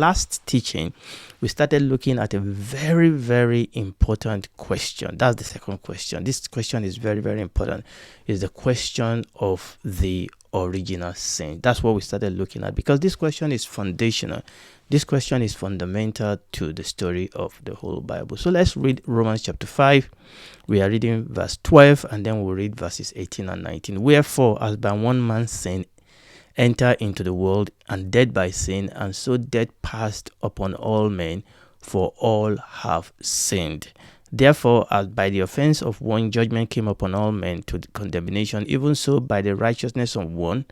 last teaching, we started looking at a very, very important question. That's the second question. This question is very, very important. It's the question of the original sin. That's what we started looking at, because this question is foundational. This question is fundamental to the story of the whole Bible. So let's read Romans chapter 5. We are reading verse 12, and then we'll read verses 18 and 19. Wherefore, as by one man's sin entered into the world, and death by sin, and so death passed upon all men, for all have sinned. Therefore, as by the offense of one judgment came upon all men to condemnation, even so by the righteousness of one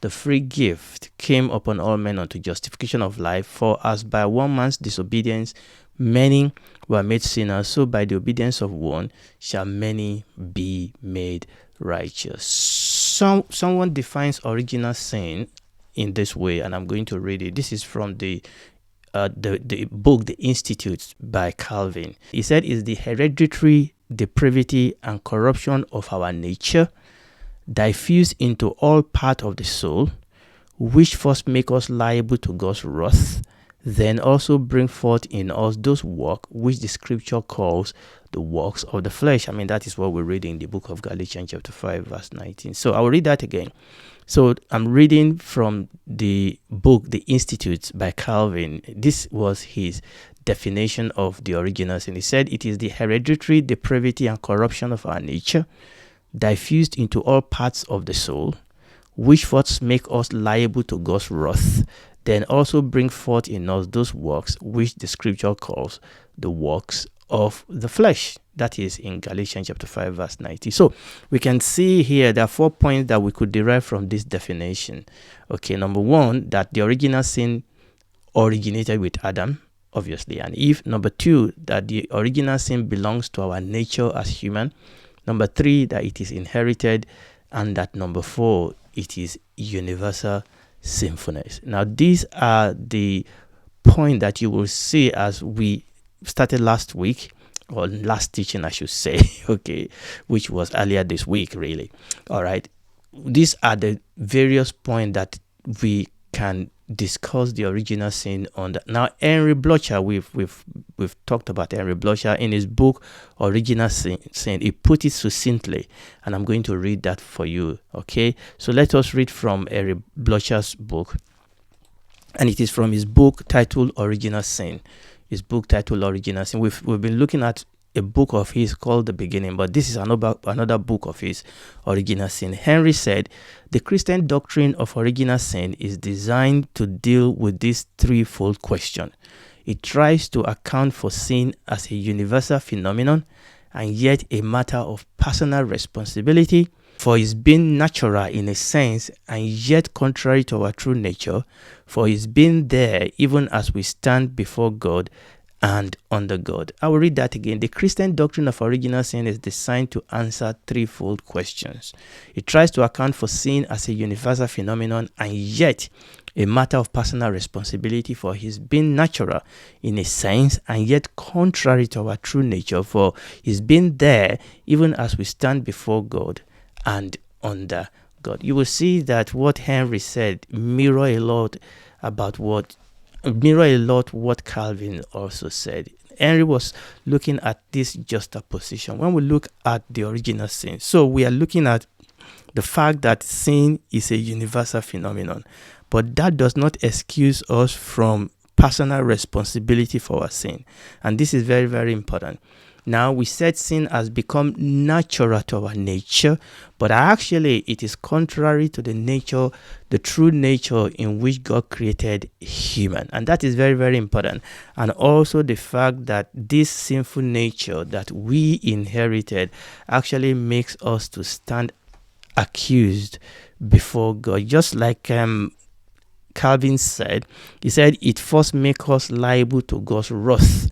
the free gift came upon all men unto justification of life. For as by one man's disobedience many were made sinners, so by the obedience of one shall many be made righteous. Someone defines original sin in this way, and I'm going to read it. This is from the book, The Institutes by Calvin. He said, "Is the hereditary depravity and corruption of our nature diffused into all part of the soul, which first make us liable to God's wrath, then also bring forth in us those works which the scripture calls the works of the flesh." I mean, that is what we read in the book of Galatians chapter 5 verse 19. So I will read that again. So I'm reading from the book, The Institutes by Calvin. This was his definition of the original sin. He said, "It is the hereditary depravity and corruption of our nature, diffused into all parts of the soul, which first make us liable to God's wrath, then also bring forth in us those works which the scripture calls the works of the flesh." That is in Galatians chapter 5 verse 90. So we can see here there are 4 points that we could derive from this definition. Okay, number one, that the original sin originated with Adam, obviously, and Eve. Number two, that the original sin belongs to our nature as human. Number three, that it is inherited. And that number four, it is universal sinfulness. Now, these are the points that you will see as we started last week, or last teaching, I should say, okay, which was earlier this week, really. All right. These are the various points that we can discuss the original sin on. Now, Henry Blocher, we've talked about Henry Blocher in his book Original Sin. He put it succinctly, and I'm going to read that for you. Okay, so let us read from Henry Blocher's book, and it is from his book titled Original Sin. His book titled Original Sin. We've been looking at a book of his called The Beginning, but this is another book of his, Original Sin. Henry said, "The Christian doctrine of original sin is designed to deal with this threefold question. It tries to account for sin as a universal phenomenon and yet a matter of personal responsibility, for its being natural in a sense and yet contrary to our true nature, for its being there even as we stand before God and under God." I will read that again. The Christian doctrine of original sin is designed to answer threefold questions. It tries to account for sin as a universal phenomenon and yet a matter of personal responsibility, for his being natural in a sense and yet contrary to our true nature, for his being there even as we stand before God and under God. You will see that what Henry said mirror a lot what Calvin also said. Henry was looking at this juxtaposition when we look at the original sin. So we are looking at the fact that sin is a universal phenomenon, but that does not excuse us from personal responsibility for our sin. And this is very, very important. Now, we said sin has become natural to our nature, but actually it is contrary to the nature, the true nature in which God created human. And that is very, very important. And also the fact that this sinful nature that we inherited actually makes us to stand accused before God. Just like Calvin said, he said, it first makes us liable to God's wrath.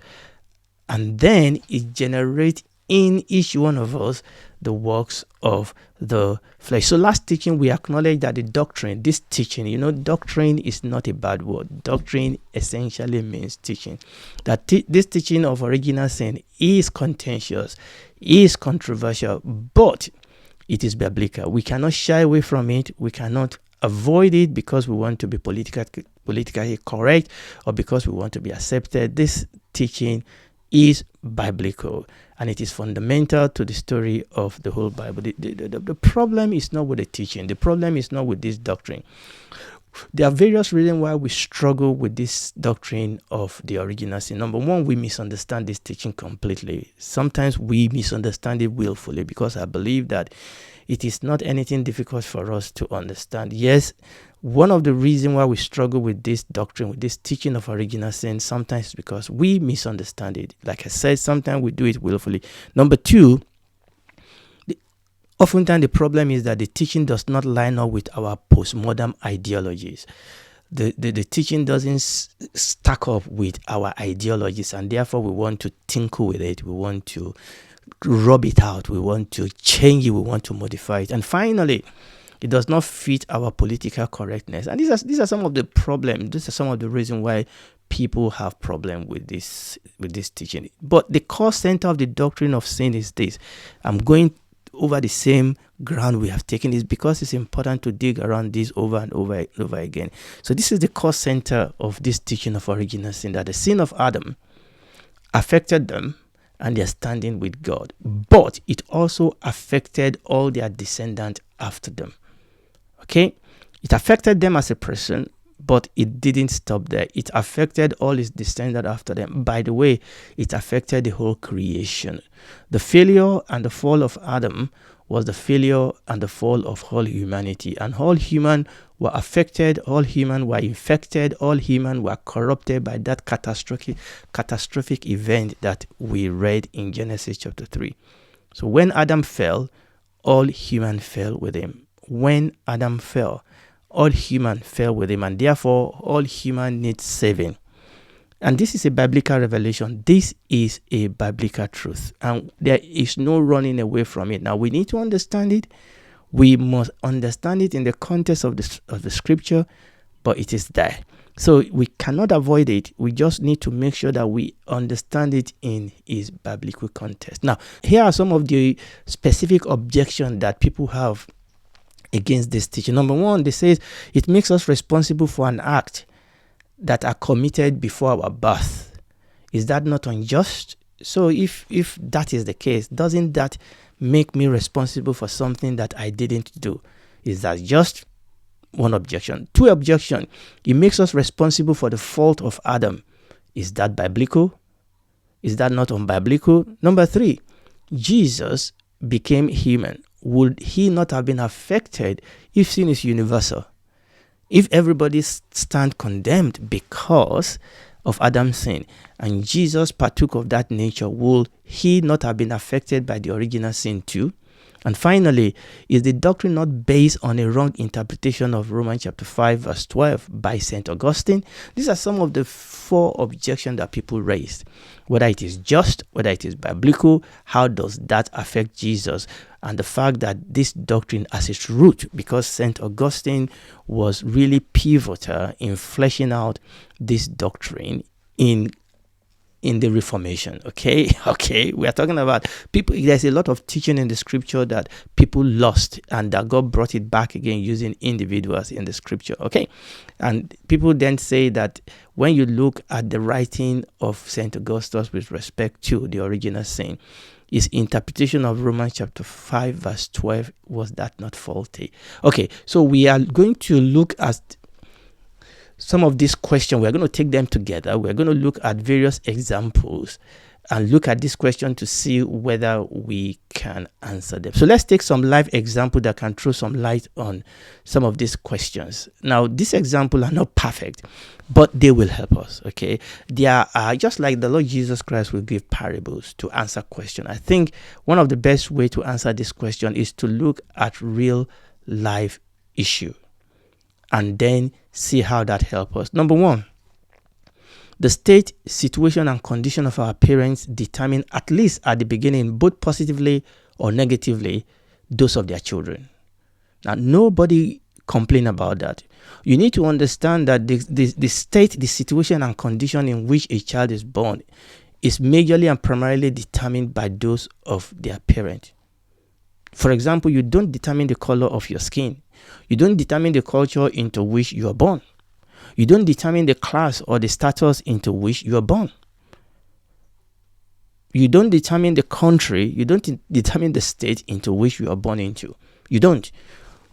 And then it generates in each one of us the works of the flesh. So last teaching, we acknowledged that the doctrine, this teaching, doctrine is not a bad word. Doctrine essentially means teaching. That this teaching of original sin is contentious, is controversial, but it is biblical. We cannot shy away from it. We cannot avoid it because we want to be politically correct or because we want to be accepted. This teaching is biblical, and it is fundamental to the story of the whole Bible. The problem is not with the teaching. The problem is not with this doctrine. There are various reasons why we struggle with this doctrine of the original sin. Number one, we misunderstand this teaching completely. Sometimes we misunderstand it willfully, because I believe that it is not anything difficult for us to understand. Yes, one of the reasons why we struggle with this doctrine, with this teaching of original sin, sometimes because we misunderstand it. Like I said, sometimes we do it willfully. Number two, oftentimes the problem is that the teaching does not line up with our postmodern ideologies. The teaching doesn't stack up with our ideologies, and therefore we want to tinkle with it. We want to rub it out. We want to change it. We want to modify it. And finally, it does not fit our political correctness. And these are some of the problems. These are some of the reasons why people have problem with this teaching. But the core center of the doctrine of sin is this. I'm going over the same ground we have taken, is because it's important to dig around this over and over again. So this is the core center of this teaching of original sin, that the sin of Adam affected them and their standing with God, but it also affected all their descendants after them. Okay, it affected them as a person, but it didn't stop there. It affected all his descendants after them. By the way, it affected the whole creation. The failure and the fall of Adam was the failure and the fall of all humanity. And all humans were affected, all humans were infected, all humans were corrupted by that catastrophic event that we read in Genesis chapter 3. So when Adam fell, all humans fell with him. When Adam fell, all humans fell with him, and therefore all humans need saving. And this is a biblical revelation. This is a biblical truth, and there is no running away from it. Now we need to understand it. We must understand it in the context of the scripture, but it is there. So we cannot avoid it. We just need to make sure that we understand it in its biblical context. Now, here are some of the specific objections that people have against this teaching. Number one, they say it makes us responsible for an act that are committed before our birth. Is that not unjust? So if that is the case, doesn't that make me responsible for something that I didn't do? Is that just? One objection. Two objection. It makes us responsible for the fault of Adam. Is that biblical? Is that not unbiblical? Number three, Jesus became human. Would he not have been affected if sin is universal? If everybody stand condemned because of Adam's sin, and Jesus partook of that nature, would he not have been affected by the original sin too? And finally, is the doctrine not based on a wrong interpretation of Romans chapter 5 verse 12 by St. Augustine? These are some of the four objections that people raised. Whether it is just, whether it is biblical, how does that affect Jesus? And the fact that this doctrine as its root, because St. Augustine was really pivotal in fleshing out this doctrine in the Reformation. Okay, we are talking about people. There's a lot of teaching in the scripture that people lost, and that God brought it back again using individuals in the scripture. Okay, and people then say that when you look at the writing of St. Augustine with respect to the original sin, his interpretation of Romans chapter 5 verse 12, was that not faulty? Okay, so we are going to look at some of these questions. We're going to take them together. We're going to look at various examples and look at this question to see whether we can answer them. So let's take some live example that can throw some light on some of these questions. Now, these examples are not perfect, but they will help us. Okay, they are just like the Lord Jesus Christ will give parables to answer questions. I think one of the best way to answer this question is to look at real life issue and then see how that helps us. Number one, the state, situation, and condition of our parents determine, at least at the beginning, both positively or negatively, those of their children. Now, nobody complain about that. You need to understand that the state, the situation, and condition in which a child is born is majorly and primarily determined by those of their parent. For example, you don't determine the color of your skin. You don't determine the culture into which you are born. You don't determine the class or the status into which you are born. You don't determine the country, you don't determine the state into which you are born into. You don't.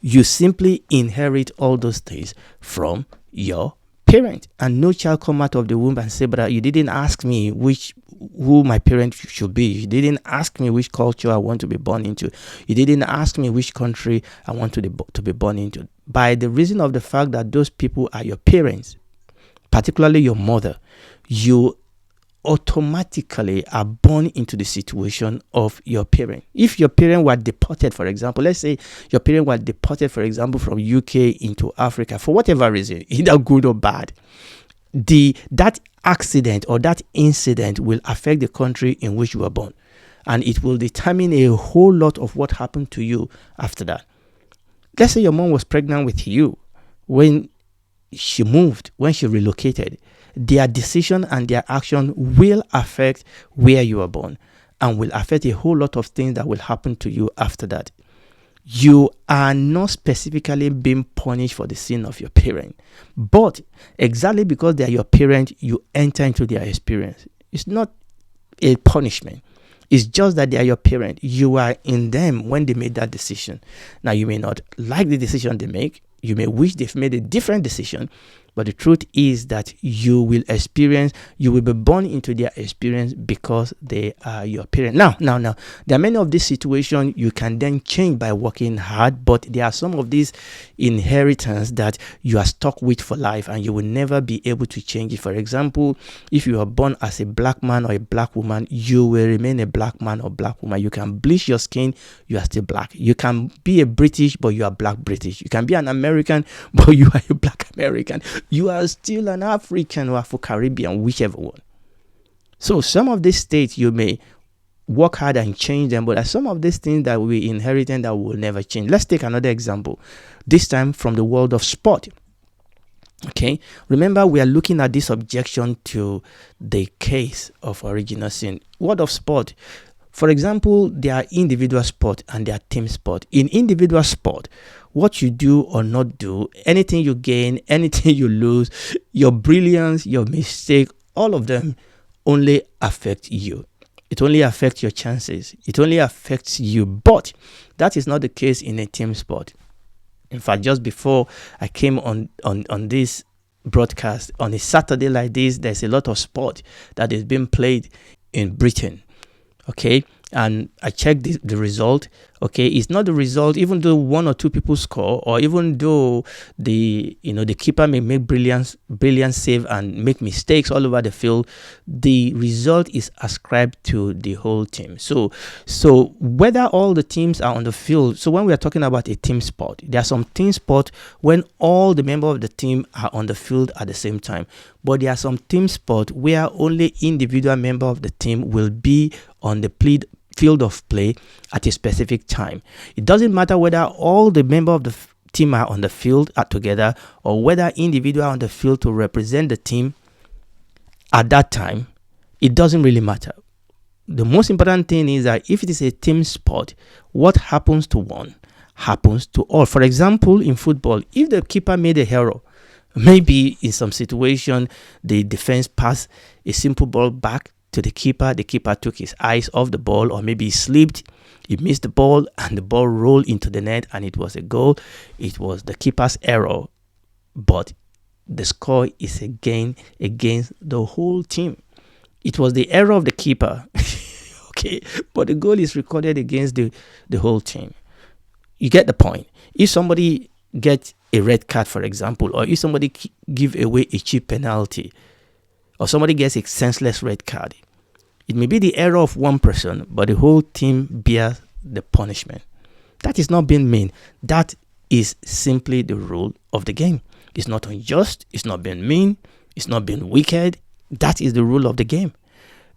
You simply inherit all those things from your parent. And no child come out of the womb and say, but you didn't ask me who my parent should be. You didn't ask me which culture I want to be born into. You didn't ask me which country I want to be born into. By the reason of the fact that those people are your parents, particularly your mother, you automatically are born into the situation of your parent. If your parent were deported, for example, let's say your parent were deported, for example, from UK into Africa for whatever reason, either good or bad, that accident or that incident will affect the country in which you were born, and it will determine a whole lot of what happened to you after that. Let's say your mom was pregnant with you when she moved, when she relocated. Their decision and their action will affect where you are born and will affect a whole lot of things that will happen to you after that. You are not specifically being punished for the sin of your parent, but exactly because they are your parent, you enter into their experience. It's not a punishment. It's just that they are your parent. You are in them when they made that decision. Now, you may not like the decision they make. You may wish they've made a different decision. But the truth is that you will be born into their experience because they are your parent. Now, there are many of these situations you can then change by working hard, but there are some of these inheritance that you are stuck with for life and you will never be able to change it. For example, if you are born as a black man or a black woman, you will remain a black man or black woman. You can bleach your skin, you are still black. You can be a British, but you are black British. You can be an American, but you are a black American. You are still an African or Afro-Caribbean, whichever one. So some of these states you may work hard and change them, but there are some of these things that we inherit and that will never change. Let's take another example, this time from the world of sport. Okay, remember we are looking at this objection to the case of original sin. World of sport. For example, there are individual sport and there are team sport. In individual sport, what you do or not do, anything you gain, anything you lose, your brilliance, your mistake, all of them only affect you. It only affects your chances. It only affects you. But that is not the case in a team sport. In fact, just before I came on this broadcast, on a Saturday like this, there's a lot of sport that is being played in Britain. Okay, and I checked the result. Okay, it's not the result, even though one or two people score, or even though the keeper may make brilliant save and make mistakes all over the field, the result is ascribed to the whole team. So whether all the teams are on the field, so when we are talking about a team sport, there are some team sport when all the members of the team are on the field at the same time, but there are some team sport where only individual member of the team will be on the field of play at a specific time. It doesn't matter whether all the members of the team are on the field together or whether individual on the field to represent the team at that time. It doesn't really matter. The most important thing is that if it is a team sport, what happens to one happens to all. For example, in football, if the keeper made a error, maybe in some situation the defense passed a simple ball back to the keeper took his eyes off the ball, or maybe he slipped, he missed the ball and the ball rolled into the net and it was a goal. It was the keeper's error, but the score is again against the whole team. It was the error of the keeper, okay, but the goal is recorded against the whole team. You get the point. If somebody gets a red card, for example, or if somebody give away a cheap penalty, or somebody gets a senseless red card, it may be the error of one person, but the whole team bears the punishment. That is not being mean. That is simply the rule of the game. It's not unjust. It's not being mean. It's not being wicked. That is the rule of the game.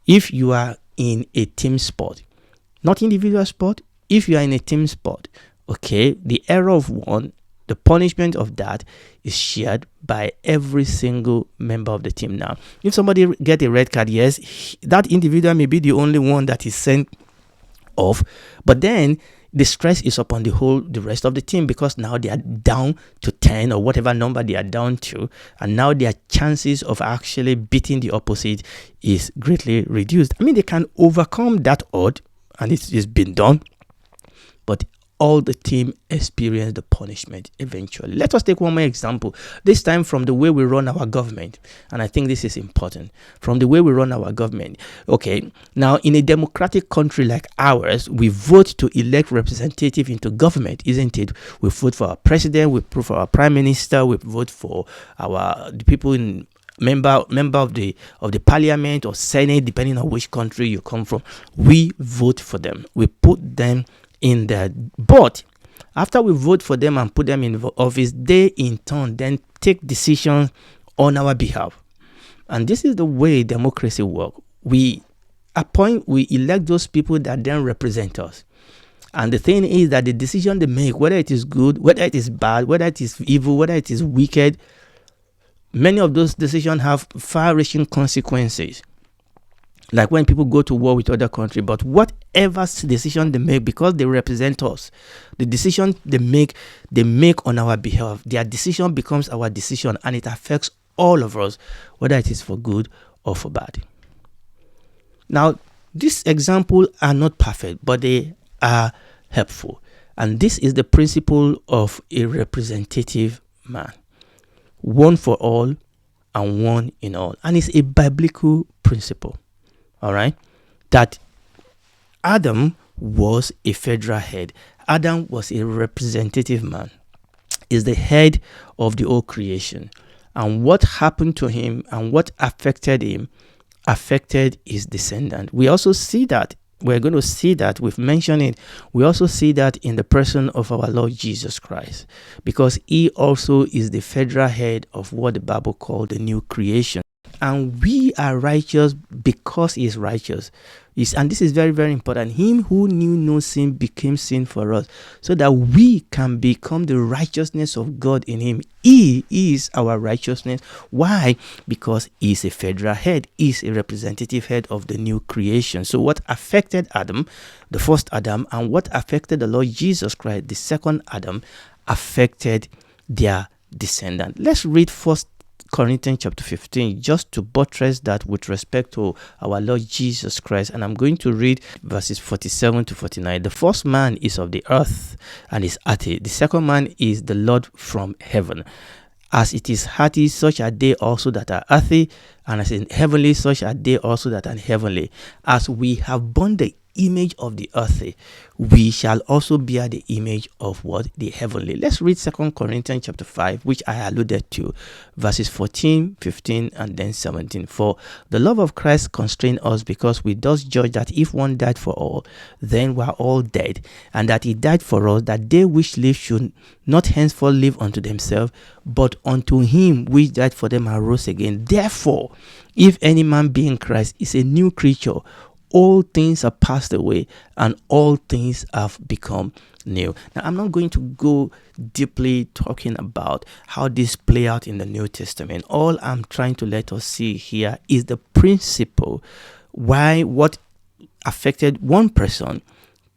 If you are in a team sport, not individual sport, if you are in a team sport, okay, the error of one, the punishment of that is shared by every single member of the team. Now, if somebody get a red card, yes, that individual may be the only one that is sent off, but then the stress is upon the rest of the team, because now they are down to 10 or whatever number they are down to, and now their chances of actually beating the opposite is greatly reduced. I mean, they can overcome that odd, and it's been done, but all the team experience the punishment eventually. Let us take one more example, this time from the way we run our government. And I think this is important. From the way we run our government. Okay, now in a democratic country like ours, we vote to elect representative into government, isn't it? We vote for our president, we vote for our prime minister, we vote for the people in member of the parliament or senate, depending on which country you come from. We vote for them. We put them in there, but after we vote for them and put them in office, they in turn then take decisions on our behalf. And this is the way democracy works. We elect those people that then represent us. And the thing is that the decision they make, whether it is good, whether it is bad, whether it is evil, whether it is wicked, many of those decisions have far-reaching consequences. Like when people go to war with other countries, but whatever decision they make, because they represent us, the decision they make on our behalf. Their decision becomes our decision, and it affects all of us, whether it is for good or for bad. Now, these examples are not perfect, but they are helpful. And this is the principle of a representative man. One for all and one in all. And it's a biblical principle. All right, that Adam was a federal head. Adam was a representative man, is the head of the whole creation. And what happened to him and what affected him affected his descendant. We also see that, we're going to see that, we've mentioned it, we also see that in the person of our Lord Jesus Christ, because he also is the federal head of what the Bible called the new creation. And we are righteous because he is righteous. And this is very, very important. Him who knew no sin became sin for us, so that we can become the righteousness of God in him. He is our righteousness. Why? Because he is a federal head. He is a representative head of the new creation. So what affected Adam, the first Adam, and what affected the Lord Jesus Christ, the second Adam, affected their descendant. Let's read First Corinthians chapter 15, just to buttress that with respect to our Lord Jesus Christ. And I'm going to read verses 47 to 49. The first man is of the earth and is earthy. The second man is the Lord from heaven. As it is earthy, such are they also that are earthy, and as in heavenly, such are they also that are heavenly. As we have borne the image of the earthly, we shall also bear the image of what? The heavenly. Let's read 2 Corinthians chapter 5, which I alluded to, verses 14, 15, and then 17. For the love of Christ constrains us, because we thus judge that if one died for all, then we are all dead, and that he died for us, that they which live should not henceforth live unto themselves, but unto him which died for them and rose again. Therefore, if any man be in Christ, is a new creature. All things are passed away, and all things have become new. Now, I'm not going to go deeply talking about how this play out in the New Testament. All I'm trying to let us see here is the principle why what affected one person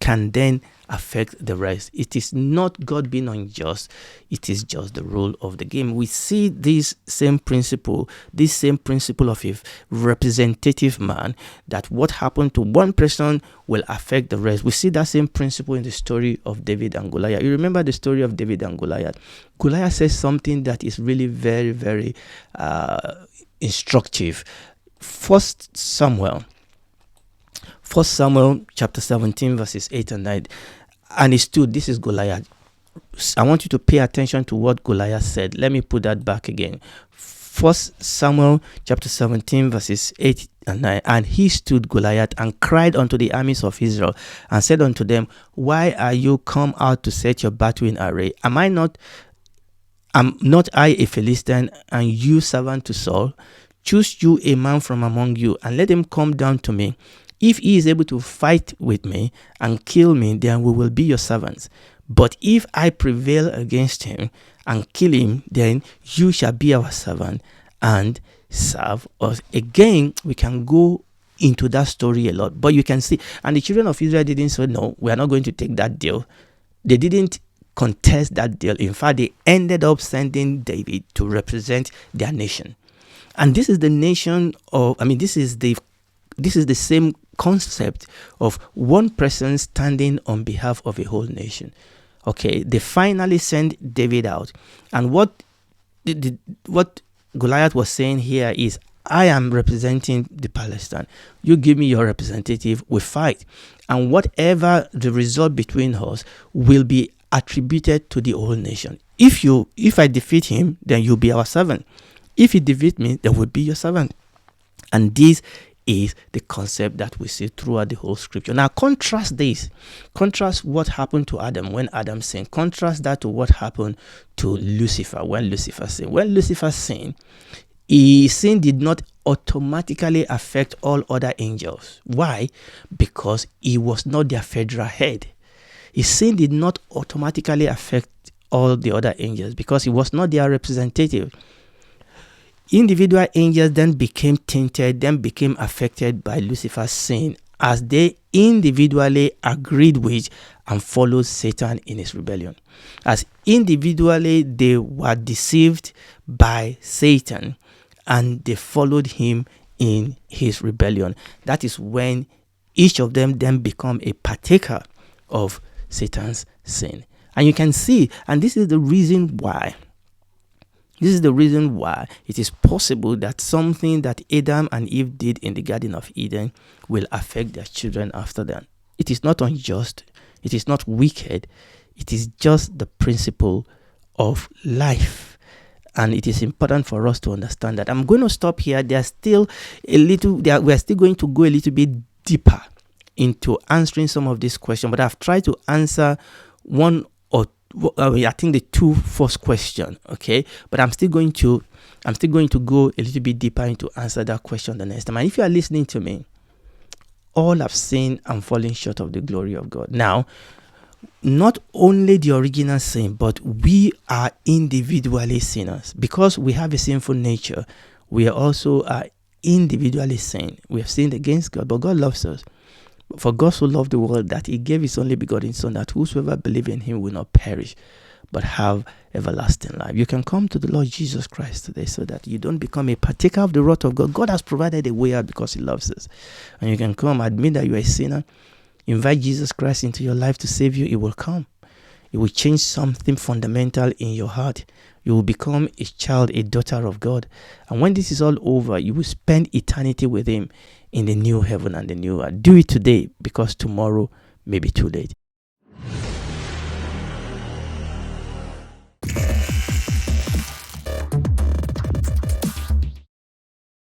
can then affect the rest. It is not God being unjust, it is just the rule of the game. We see this same principle of a representative man, that what happened to one person will affect the rest. We see that same principle in the story of David and Goliath. You remember the story of David and Goliath. Goliath says something that is really very, very instructive. First Samuel chapter 17 verses 8 and 9. And he stood, this is Goliath. I want you to pay attention to what Goliath said. Let me put that back again. First Samuel chapter 17 verses 8 and 9. And he stood, Goliath, and cried unto the armies of Israel, and said unto them, why are you come out to set your battle in array? Am not I a Philistine, and you servant to Saul? Choose you a man from among you, and let him come down to me. If he is able to fight with me and kill me, then we will be your servants. But if I prevail against him and kill him, then you shall be our servant and serve us. Again, we can go into that story a lot. But you can see, and the children of Israel didn't say, no, we are not going to take that deal. They didn't contest that deal. In fact, they ended up sending David to represent their nation. And this is the nation of, this is the same concept of one person standing on behalf of a whole nation. Okay, they finally sent David out. And what Goliath was saying here is, I am representing the Palestine. You give me your representative, we fight. And whatever the result between us will be attributed to the whole nation. If I defeat him, then you'll be our servant. If you defeat me, then we'll be your servant. And this is the concept that we see throughout the whole scripture. Now contrast this. Contrast what happened to Adam when Adam sinned. Contrast that to what happened to Lucifer when Lucifer sinned. When Lucifer sinned, his sin did not automatically affect all other angels. Why? Because he was not their federal head. His sin did not automatically affect all the other angels because he was not their representative. Individual angels then became tainted, then became affected by Lucifer's sin as they individually agreed with and followed Satan in his rebellion. As individually they were deceived by Satan and they followed him in his rebellion. That is when each of them then become a partaker of Satan's sin. And you can see, and this is the reason why it is possible that something that Adam and Eve did in the Garden of Eden will affect their children after them. It is not unjust. It is not wicked. It is just the principle of life. And it is important for us to understand that. I'm going to stop here. We are still going to go a little bit deeper into answering some of these questions, but I've tried to answer I think the two first question, okay, but I'm still going to go a little bit deeper into answer that question the next time. And if you are listening to me, all have sinned and fallen short of the glory of God. Now, not only the original sin, but we are individually sinners because we have a sinful nature. We also are individually sinned. We have sinned against God, but God loves us. For God so loved the world that he gave his only begotten Son, that whosoever believes in him will not perish, but have everlasting life. You can come to the Lord Jesus Christ today so that you don't become a partaker of the wrath of God. God has provided a way out because he loves us. And you can come, admit that you are a sinner, invite Jesus Christ into your life to save you. He will come. It will change something fundamental in your heart. You will become a child, a daughter of God. And when this is all over, you will spend eternity with him in the new heaven and the new earth. Do it today because tomorrow may be too late.